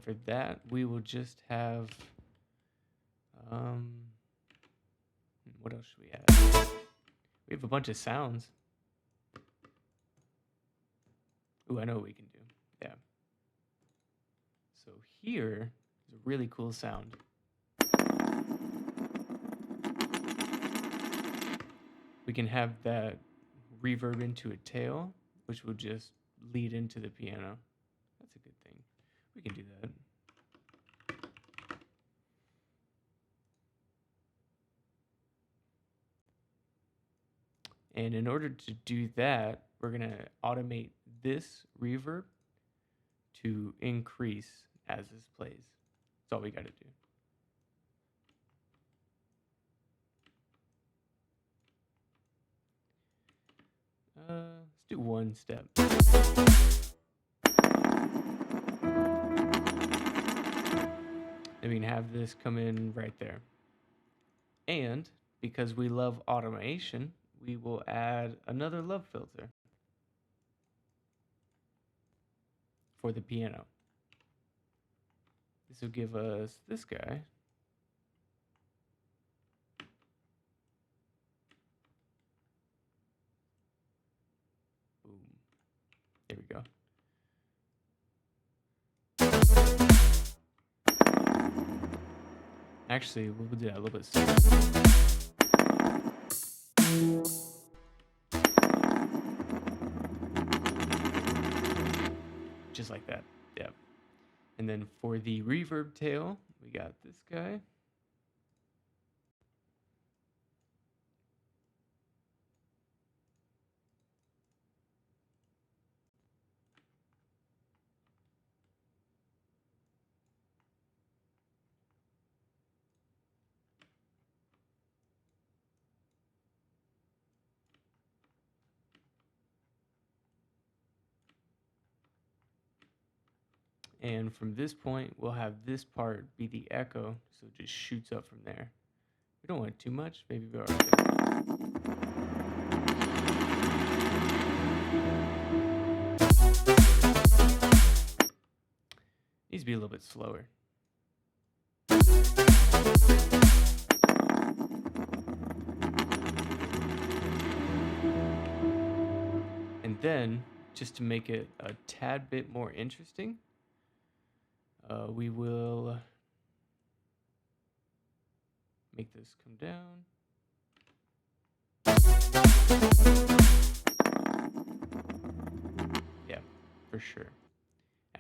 for that, we will just have, what else should we have? We have a bunch of sounds. Ooh, I know what we can do. Yeah. So here is a really cool sound. We can have that reverb into a tail, which will just lead into the piano. That's a good thing. We can do that. And in order to do that, we're going to automate this reverb to increase as this plays. That's all we got to do. Let's do one step. And we can have this come in right there. And because we love automation, we will add another love filter for the piano. This will give us this guy. Boom. There we go. Actually, we'll do that a little bit slower. Just like that. Yeah. And then for the reverb tail, we got this guy. And from this point, we'll have this part be the echo, so it just shoots up from there. We don't want too much, maybe about right there. Needs to be a little bit slower. And then, just to make it a tad bit more interesting, we will make this come down. Yeah, for sure.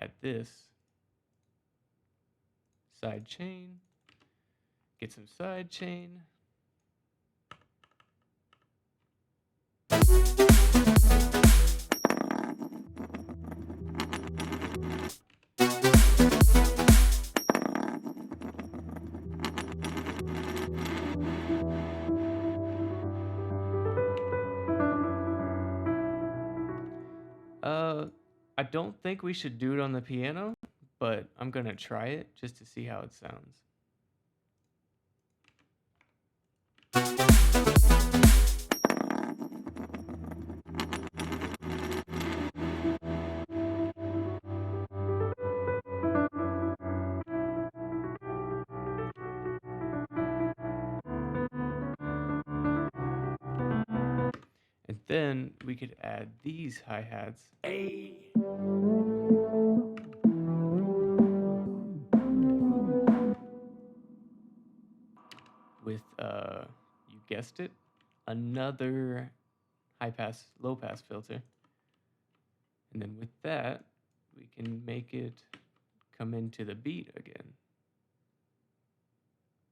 Add this side chain, get some side chain. I don't think we should do it on the piano, but I'm gonna try it just to see how it sounds. And then we could add these hi-hats. With, you guessed it, another high-pass, low-pass filter. And then with that, we can make it come into the beat again.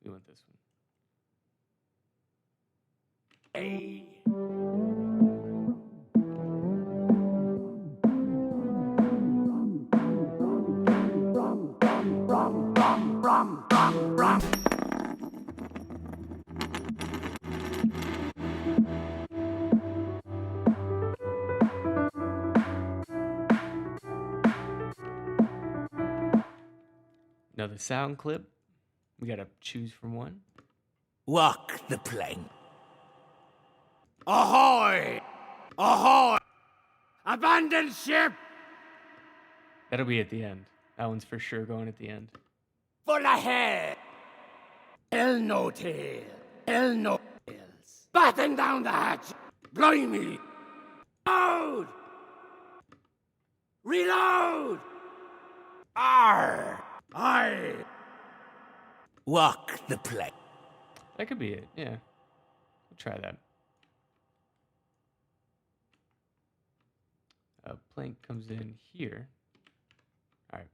We want this one. Now the sound clip, we gotta choose from one. Walk the plank. Ahoy! Ahoy! Abandon ship! That'll be at the end. That one's for sure going at the end. Full ahead! Hell no tail! Hell no tails! Batten down the hatch! Blimey! Reload! Reload! Arr! I walk the plank. That could be it, yeah. We'll try that. Plank comes in here. All right.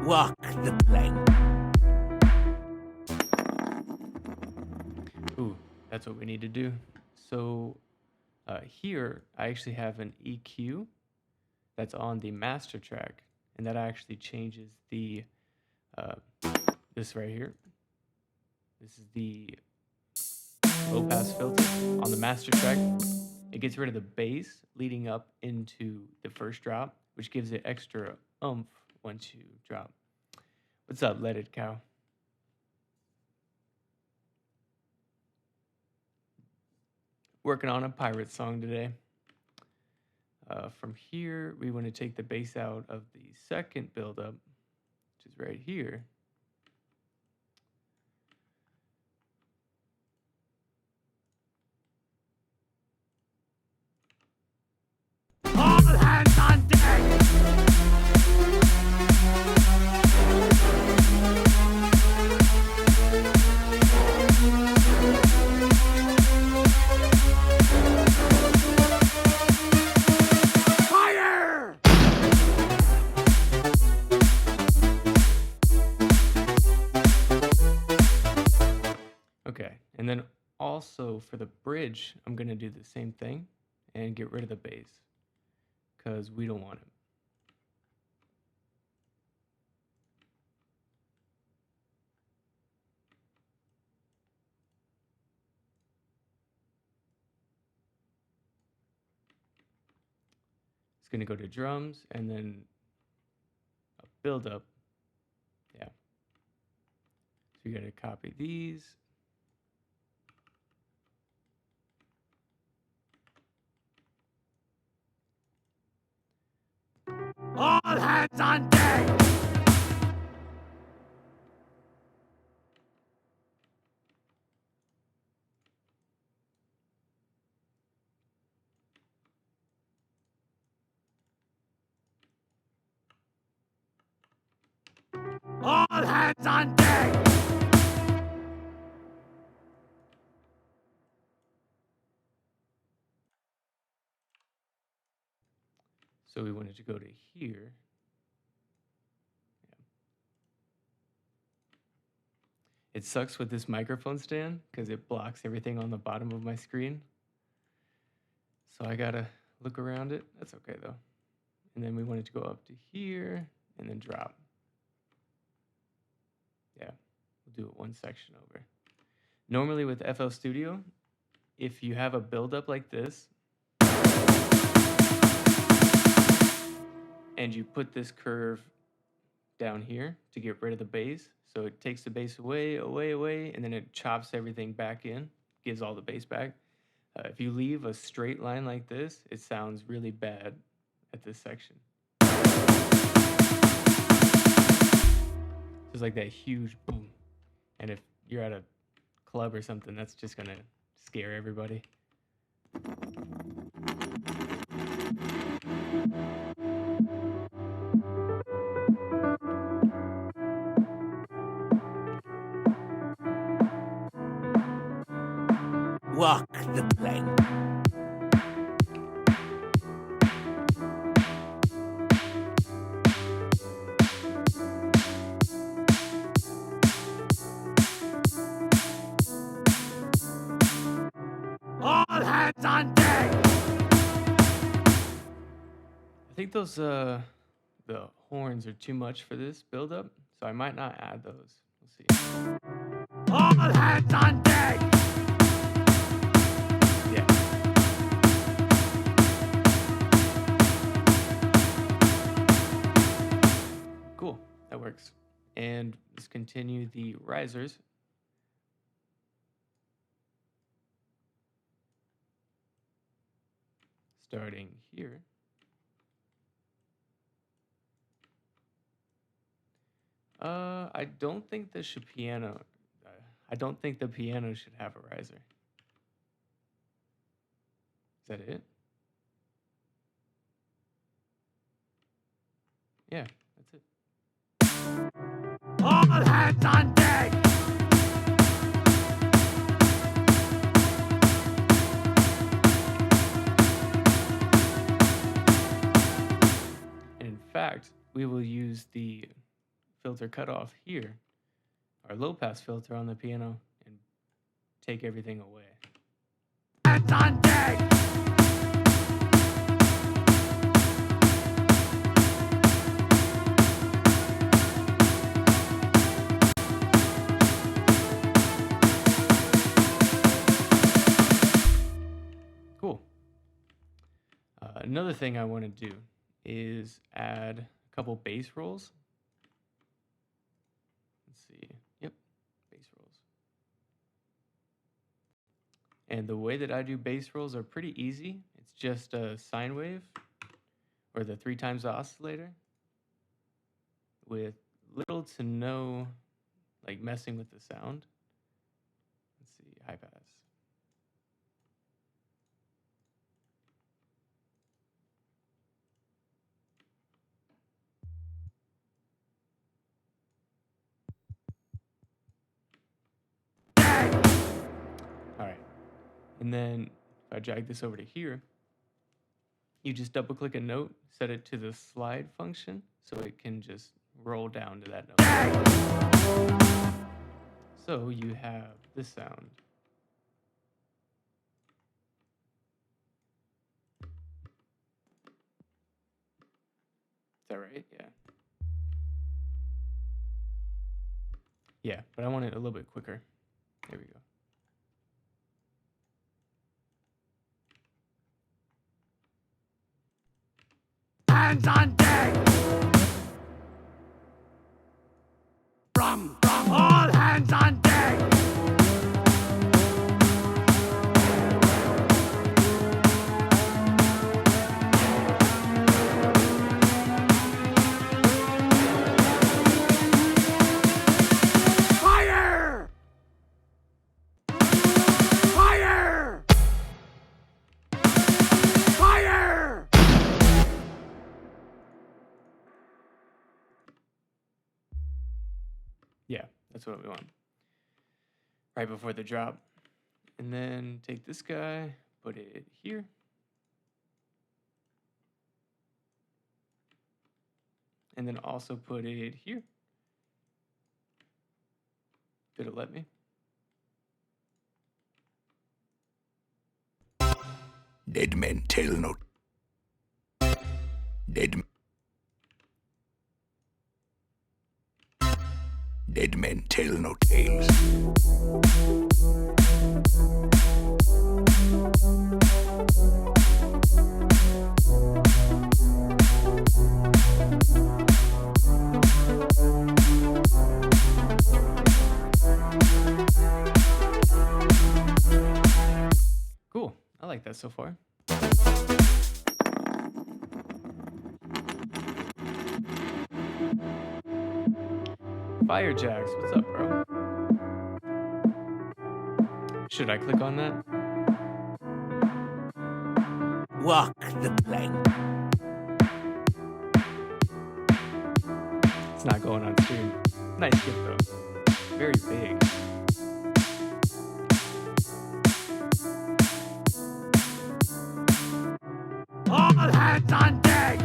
Walk the plank. Ooh, that's what we need to do. So here, I actually have an EQ that's on the master track, and that actually changes the this right here. This is the low pass filter on the master track. It gets rid of the bass leading up into the first drop, which gives it extra oomph once you drop. What's up, Leaded Cow? Working on a pirate song today. From here, we want to take the bass out of the second buildup, which is right here. All hands on deck! Fire! Okay, and then also for the bridge, I'm going to do the same thing and get rid of the bass because we don't want it. It's going to go to drums and then a build up. Yeah. So you got to copy these. All hands on deck! All hands on deck! So we wanted to go to here. Yeah. It sucks with this microphone stand because it blocks everything on the bottom of my screen. So I gotta look around it. That's okay though. And then we wanted to go up to here and then drop. Yeah, we'll do it one section over. Normally with FL Studio, if you have a buildup like this, and you put this curve down here to get rid of the bass, so it takes the bass away, and then it chops everything back in, gives all the bass back. If you leave a straight line like this, it sounds really bad at this section. Just like that huge boom. And if you're at a club or something, that's just gonna scare everybody. Walk the plank. All hands on deck! I think those the horns are too much for this buildup, so I might not add those. We'll see. All hands on deck! Yeah. Cool. that works. And let's continue the risers. Starting here. I don't think the piano. I don't think the piano should have a riser. Is that it? Yeah, that's it. All hands on deck! And in fact, we will use the filter cutoff here, our low pass filter on the piano, and take everything away. Hands on deck! Cool. Another thing I want to do is add a couple bass rolls. Let's see. Yep, bass rolls. And the way that I do bass rolls are pretty easy. It's just a sine wave or the 3 times the oscillator with little to no like messing with the sound. Let's see, high pass. All right. And then if I drag this over to here, you just double click a note, set it to the slide function so it can just roll down to that note. So you have this sound. Is that right? Yeah. Yeah, but I want it a little bit quicker. There we go. Hands on deck! From all hands on deck! Fire! Fire! Fire! Yeah, that's what we want. Right before the drop. And then take this guy, put it here. And then also put it here. Did it let me? Dead men tell no. Dead men tell no tales. Cool. I like that so far. Fire Jacks, what's up, bro? Should I click on that? Walk the plank. It's not going on stream. Nice gift though. Very big. All hands on deck!